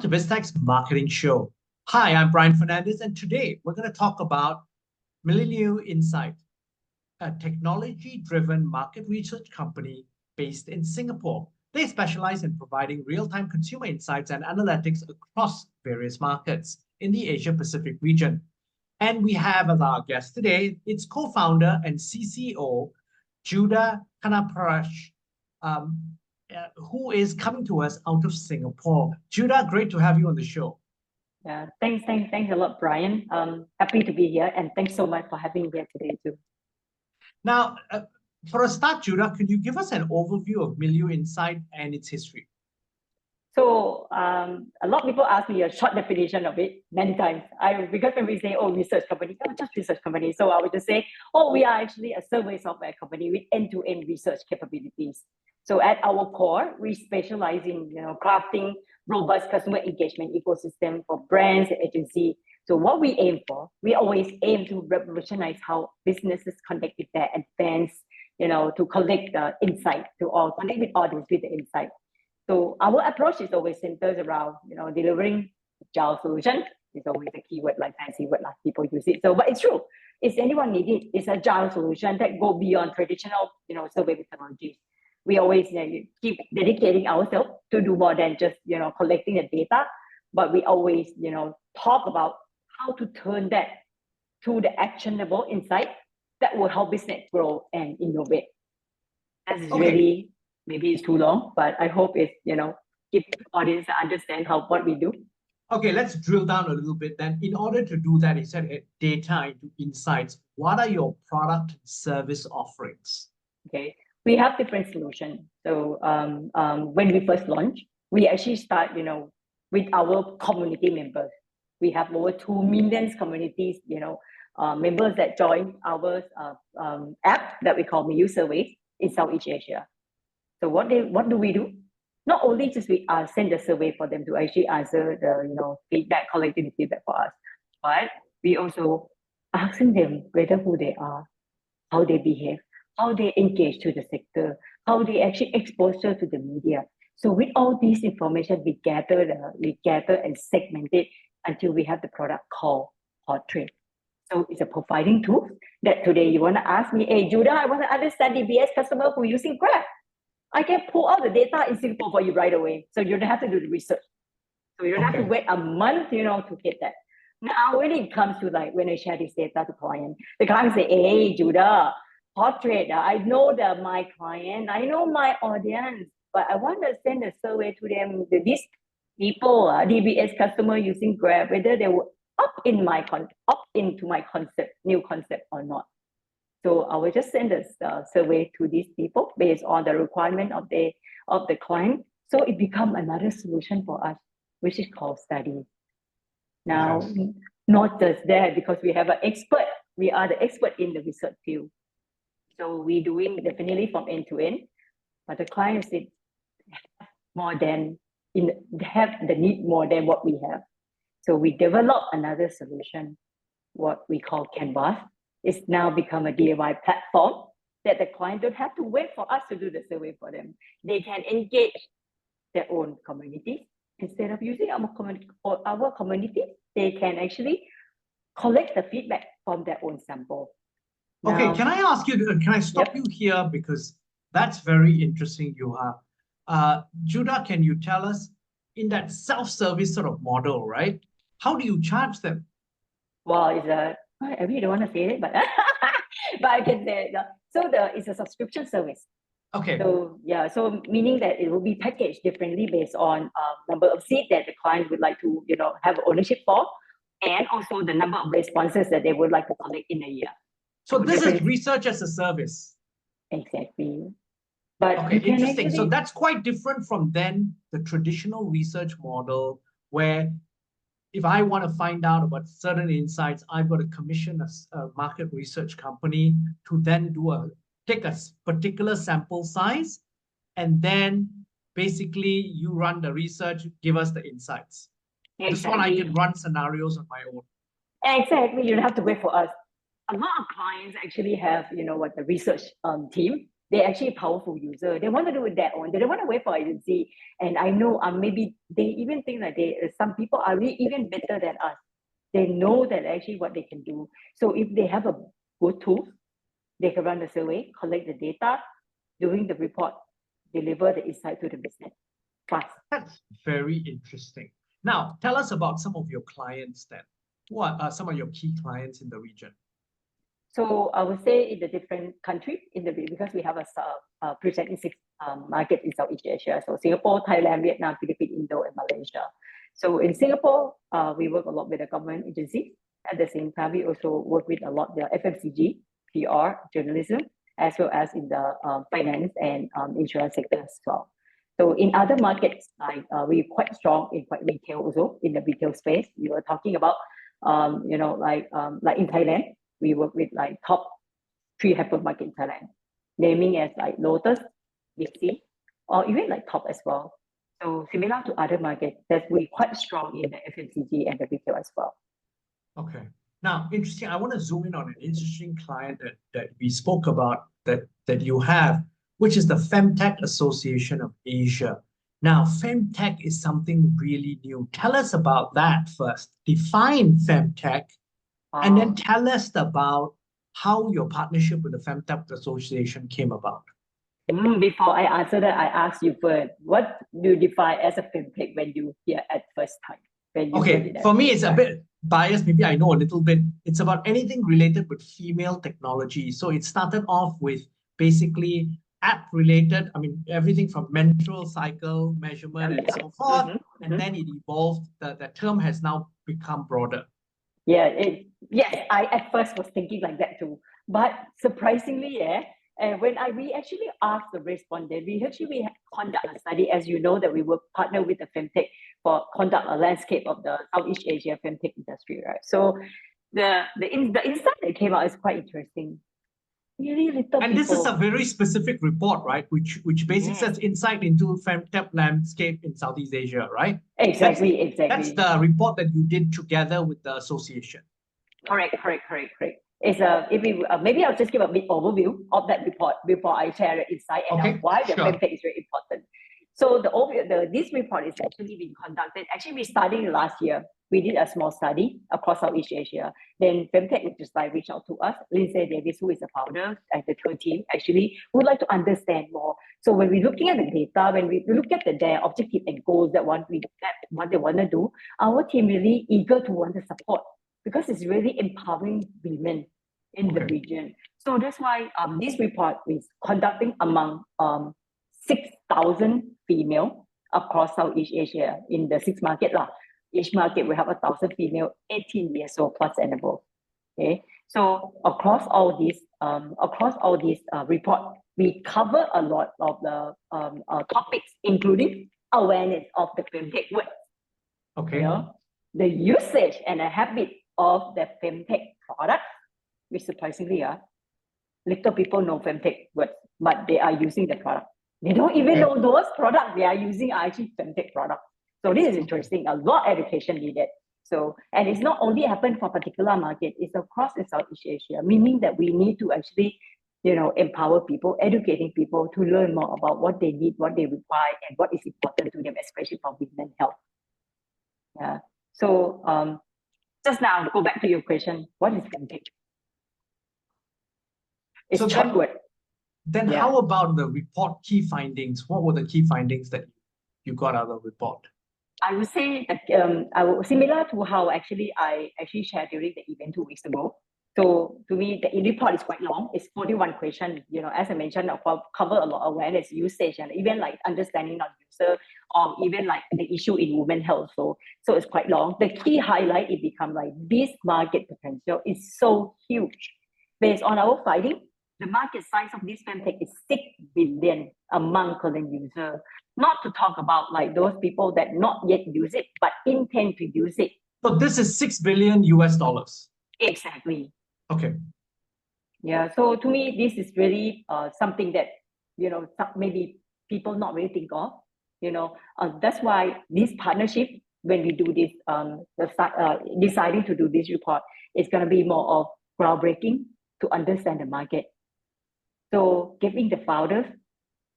to Biztech's marketing show. Hi, I'm Brian Fernandez, and today we're going to talk about Milieu Insight, a technology-driven market research company based in Singapore. They specialize in providing real-time consumer insights and analytics across various markets in the Asia-Pacific region. And we have as our guest today, its co-founder and CCO, Juda Kanaprach, who is coming to us out of Singapore. Juda, great to have you on the show. Yeah, thanks a lot, Brian. Happy to be here, and thanks so much for having me here today too. Now, for a start, Juda, could you give us an overview of Milieu Insight and its history? So a lot of people ask me a short definition of it many times. Because when we say, oh, research company, oh, just research company. So I would just say, oh, we are actually a survey software company with end-to-end research capabilities. So at our core, we specialize in crafting robust customer engagement ecosystem for brands and agencies. So what we aim for, we always aim to revolutionize how businesses connect with their fans, to collect the insight, to all connect with audience with the insight. So our approach is always centered around, delivering agile solution. It's always a keyword, like fancy word, like people use it. So, but it's true. Is anyone needed? It's a agile solution that go beyond traditional, survey methodologies. We always keep dedicating ourselves to do more than just, collecting the data, but we always, talk about how to turn that to the actionable insight that will help business grow and innovate. That's really, maybe it's too long, but I hope it, give the audience to understand what we do. Okay, let's drill down a little bit then. In order to do that, you said data into insights. What are your product and service offerings? Okay, we have different solutions. So when we first launched, we actually start, with our community members. We have over 2 million communities, members that join our app that we call Milieu Surveys in Southeast Asia. So what do we do? Not only just we send a survey for them to actually answer the feedback, collecting the feedback for us, but we also asking them whether who they are, how they behave, how they engage to the sector, how they actually exposure to the media. So with all this information, we gather and segment it until we have the product called Portrait. So it's a profiling tool that today you want to ask me, hey, Juda, I want to understand DBS customer who using Grab. I can pull out the data in Singapore for you right away. So you don't have to do the research. So you don't have to wait a month, to get that. Now, when it comes to when I share this data to client, the client say, hey, Juda, Portrait, I know that my client, I know my audience, but I want to send a survey to them, these people, DBS customer using Grab, whether they will opt into my new concept or not. So I will just send a survey to these people based on the requirement of the client. So it becomes another solution for us, which is called study. Now, not just that, because we have an expert. We are the expert in the research field. So we're doing definitely from end to end, but the clients have the need more than what we have. So we develop another solution, what we call Canvas. It's now become a DIY platform that the client don't have to wait for us to do the survey for them. They can engage their own community. Instead of using our community, they can actually collect the feedback from their own sample. Okay, can I ask you, can I stop you here? Because that's very interesting, Juha. Juda, can you tell us, in that self-service sort of model, right? How do you charge them? Well, I really don't want to say it, but but I can say it. So it's a subscription service. Okay. So so meaning that it will be packaged differently based on number of seats that the client would like to have ownership for, and also the number of responses that they would like to collect in a year. So this is research as a service. Exactly. But okay, interesting. So that's quite different from then the traditional research model, where if I want to find out about certain insights, I've got to commission a market research company to then take a particular sample size, and then basically you run the research, give us the insights. Exactly. This one I can run scenarios on my own. Exactly. You don't have to wait for us. A lot of clients actually have, the research team They're actually a powerful user. They want to do it their own. They don't want to wait for agency. And I know maybe they even think that some people are really even better than us. They know that actually what they can do. So if they have a good tool, they can run the survey, collect the data, doing the report, deliver the insight to the business fast. That's very interesting. Now, tell us about some of your clients then. What are some of your key clients in the region? So I would say in the different countries because we have a present in 6 markets in Southeast Asia. So Singapore, Thailand, Vietnam, Philippines, Indo, and Malaysia. So in Singapore, we work a lot with the government agencies. At the same time, we also work with a lot the FMCG, PR, journalism, as well as in the finance and insurance sector as well. So in other markets, we're quite strong in retail also, in the retail space. We were talking about, like in Thailand, we work with like top 3 hypermarket in Thailand, naming as like Lotus, Biztech, or even like Top as well. So similar to other markets, that we're quite strong in the FMCG and the retail as well. Okay. Now, interesting. I want to zoom in on an interesting client that we spoke about that you have, which is the FemTech Association of Asia. Now, FemTech is something really new. Tell us about that first. Define FemTech, and then tell us about how your partnership with the FemTech Association came about. Before I answer that, I ask you first, what do you define as a FemTech when you hear at first time? Okay, for me, it's a bit biased. Maybe I know a little bit. It's about anything related with female technology. So it started off with basically app related, everything from menstrual cycle measurement and so forth. And then it evolved. The term has now become broader. Yeah, yes, I at first was thinking like that too. But surprisingly, when we actually asked the respondent, we conduct a study, as you know, that we will partner with the FemTech for conduct a landscape of the Southeast Asia FemTech industry, right? So the insight that came out is quite interesting. Really little and people. This is a very specific report, right? Which basically sets insight into FemTech landscape in Southeast Asia, right? Exactly. That's the report that you did together with the association. Correct. Maybe I'll just give a bit overview of that report before I share the insight and why the FemTech is very important. So this report is actually being conducted. Actually, we started last year. We did a small study across Southeast Asia. Then FemTech would just reach out to us. Lindsay Davis, who is the founder and the whole team, actually would like to understand more. So when we're looking at the data, when we look at their objective and goals that what they want to do, our team really eager to want to support because it's really empowering women in the region. So that's why this report is conducting among 6,000 female across Southeast Asia in the 6 markets. Each market we have 1,000 female, 18 years old plus and above. Okay, so across all these report, we cover a lot of the topics, including awareness of the FemTech word. Okay. The usage and the habit of the FemTech product, which surprisingly little people know FemTech words, but they are using the product. They don't even know those products they are using are actually FemTech products. So this is interesting. A lot of education needed. So, and it's not only happened for a particular market, it's across in Southeast Asia, meaning that we need to actually, empower people, educating people to learn more about what they need, what they require, and what is important to them, especially for women's health. Yeah. So, just now, go back to your question. What is FemTech? It's a short word. Then how about the report key findings? What were the key findings that you got out of the report? I would say that similar to how I shared during the event 2 weeks ago. So to me, the report is quite long. It's 41 questions. As I mentioned, cover a lot of awareness, usage, and even like understanding of user, or even like the issue in women health. So it's quite long. The key highlight, it become like this market potential is so huge. Based on our finding, the market size of this FemTech is 6 billion among current users. Not to talk about like those people that not yet use it, but intend to use it. So this is $6 billion US dollars. Exactly. Okay. Yeah. So to me, this is really something that maybe people not really think of. That's why this partnership, when we do this, deciding to do this report, is going to be more of groundbreaking to understand the market. So giving the founders,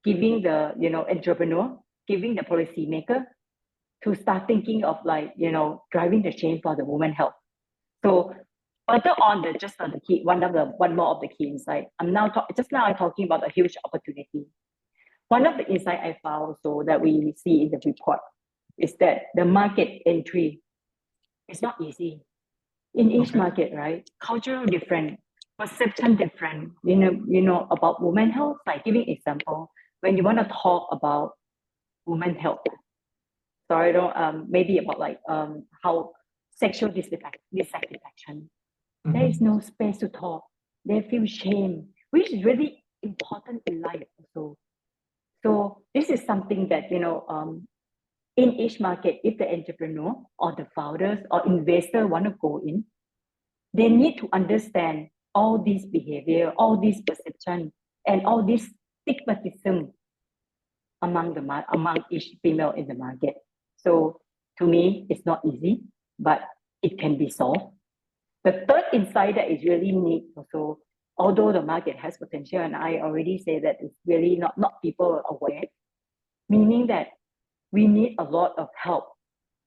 giving the entrepreneur, giving the policymaker to start thinking of driving the change for the women health. So further on the key one more of the key insight. I'm talking about a huge opportunity. One of the insight I found so that we see in the report is that the market entry is not easy. In each market, right? Cultural different, perception different. About women health. Like giving example, when you want to talk about women health, sorry, maybe about how sexual dissatisfaction. There is no space to talk. They feel shame, which is really important in life also. So this is something that in each market, if the entrepreneur or the founders or investor want to go in, they need to understand all these behavior, all these perception, and all this stigmatism among each female in the market. So to me, it's not easy, but it can be solved. The third insight that is really neat also, although the market has potential, and I already say that it's really not people aware, meaning that we need a lot of help.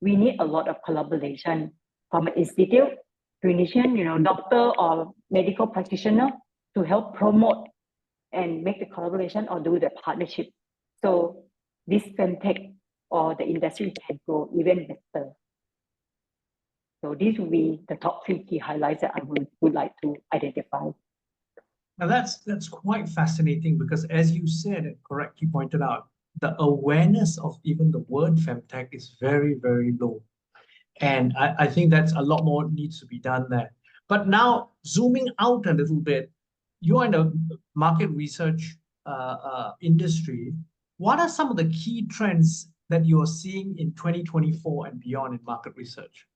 We need a lot of collaboration from an institute, clinician, doctor or medical practitioner to help promote and make the collaboration or do the partnership. So this FemTech or the industry can grow even better. So these will be the top 3 key highlights that I would like to identify. Now that's quite fascinating because, as you said and correctly pointed out, the awareness of even the word FemTech is very, very low. And I think that's a lot more needs to be done there. But now zooming out a little bit, you're in a market research industry. What are some of the key trends that you're seeing in 2024 and beyond in market research?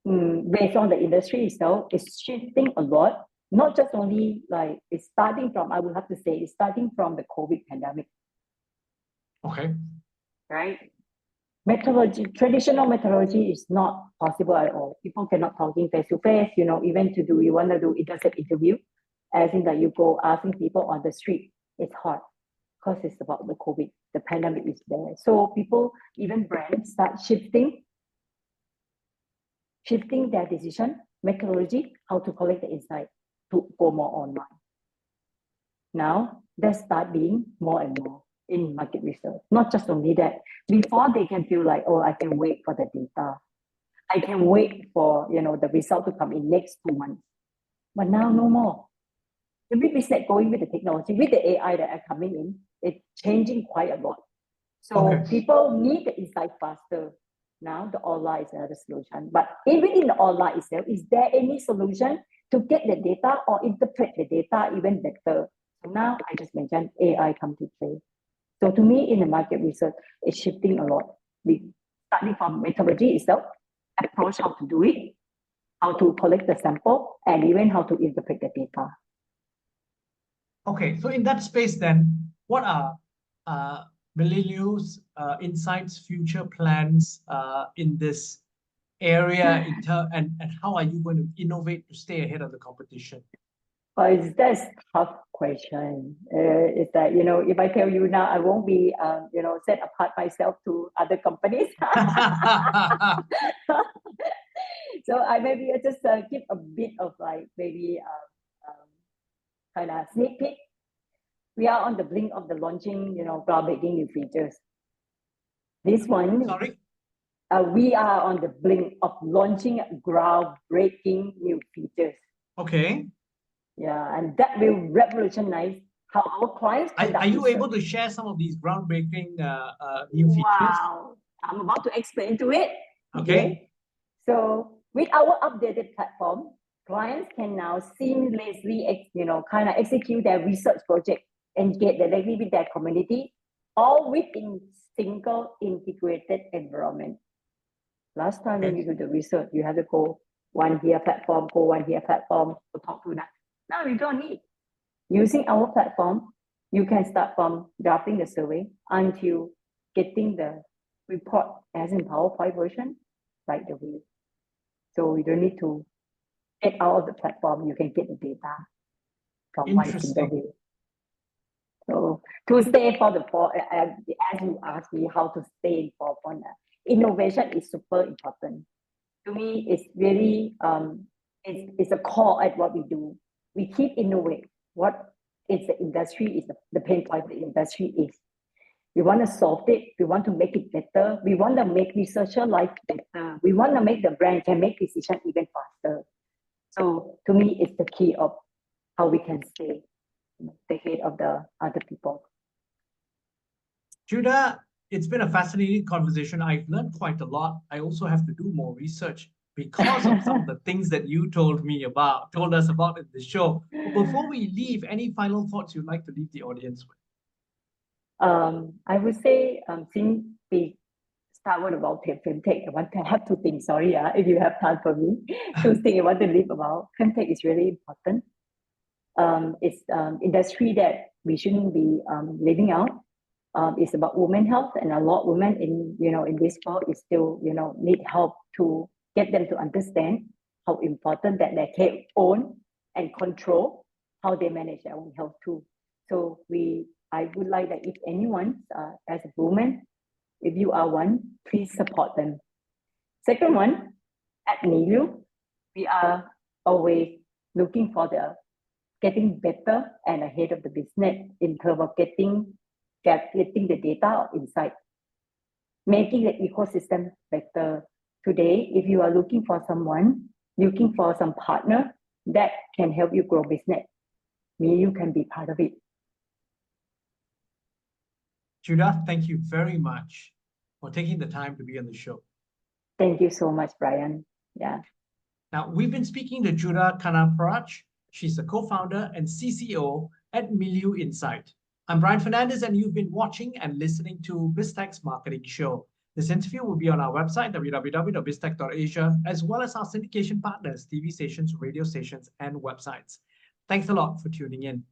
Based on the industry itself, it's shifting a lot. Not just only it's starting from, I would have to say, it's starting from the COVID pandemic. Okay. Right? Traditional methodology is not possible at all. People cannot talking face to face, even you want to do intercept interview, as in that you go asking people on the street, it's hard because it's about the COVID, the pandemic is there. So people, even brands, start shifting their decision, methodology, how to collect the insight to go more online. Now, that start being more and more in market research. Not just only that, before they can feel like, oh, I can wait for the data. I can wait for, the result to come in next 2 months. But now, no more. Every business going with the technology, with the AI that are coming in, it's changing quite a lot. So people need the insight faster. Now the online is another solution. But even in the online itself, is there any solution to get the data or interpret the data even better? So now I just mentioned AI come to play. So to me, in the market research, it's shifting a lot. We starting from methodology itself, approach how to do it, how to collect the sample, and even how to interpret the data. Okay, so in that space then, what are Milieu Insight's future plans in this area, and how are you going to innovate to stay ahead of the competition? That's a tough question. Is that, if I tell you now, I won't be, set apart myself to other companies. So I maybe just give a bit of maybe kind of sneak peek. We are on the brink of the launching, groundbreaking new features. This one, sorry? We are on the brink of launching groundbreaking new features. Okay. Yeah, and that will revolutionize how our clients are you able to share some of these groundbreaking new features? Wow, I'm about to explain to it. Okay. So with our updated platform, clients can now seamlessly, kind of execute their research project and get directly with their community, all within single integrated environment. Last time when you do the research, you have to go one here platform, to talk to that. Now you don't need. Using our platform, you can start from drafting the survey until getting the report as in PowerPoint version right away. So you don't need to get out of the platform. You can get the data from one single view. to stay for the as you asked me how to stay in forefront, innovation is super important. To me, it's really it's a core at what we do. We keep innovate. What is the industry is the pain point of the industry is. We want to solve it. We want to make it better. We want to make researcher life better. We want to make the brand can make decision even faster. So to me, it's the key of how we can stay the head of the other people. Juda, it's been a fascinating conversation. I've learned quite a lot. I also have to do more research because of some of the things that you told us about in the show. But before we leave, any final thoughts you'd like to leave the audience with? I would say, since we started about FemTech, I want to have two things. Sorry, if you have time for me. Two things I want to leave about. FemTech is really important. It's industry that we shouldn't be leaving out. It's about women health, and a lot of women in this world is still need help to get them to understand how important that they can own and control how they manage their own health too. So I would like that if anyone, as a woman, if you are one, please support them. Second one, at Milieu, we are always looking for getting better and ahead of the business in terms of getting the data insight, making the ecosystem better. Today, if you are looking for some partner that can help you grow business, you can be part of it. Juda, thank you very much for taking the time to be on the show. Thank you so much, Brian. Yeah. Now, we've been speaking to Juda Kanaprach. She's the co-founder and CCO at Milieu Insight. I'm Brian Fernandez, and you've been watching and listening to Biztech's marketing show. This interview will be on our website, www.biztech.asia, as well as our syndication partners, TV stations, radio stations, and websites. Thanks a lot for tuning in.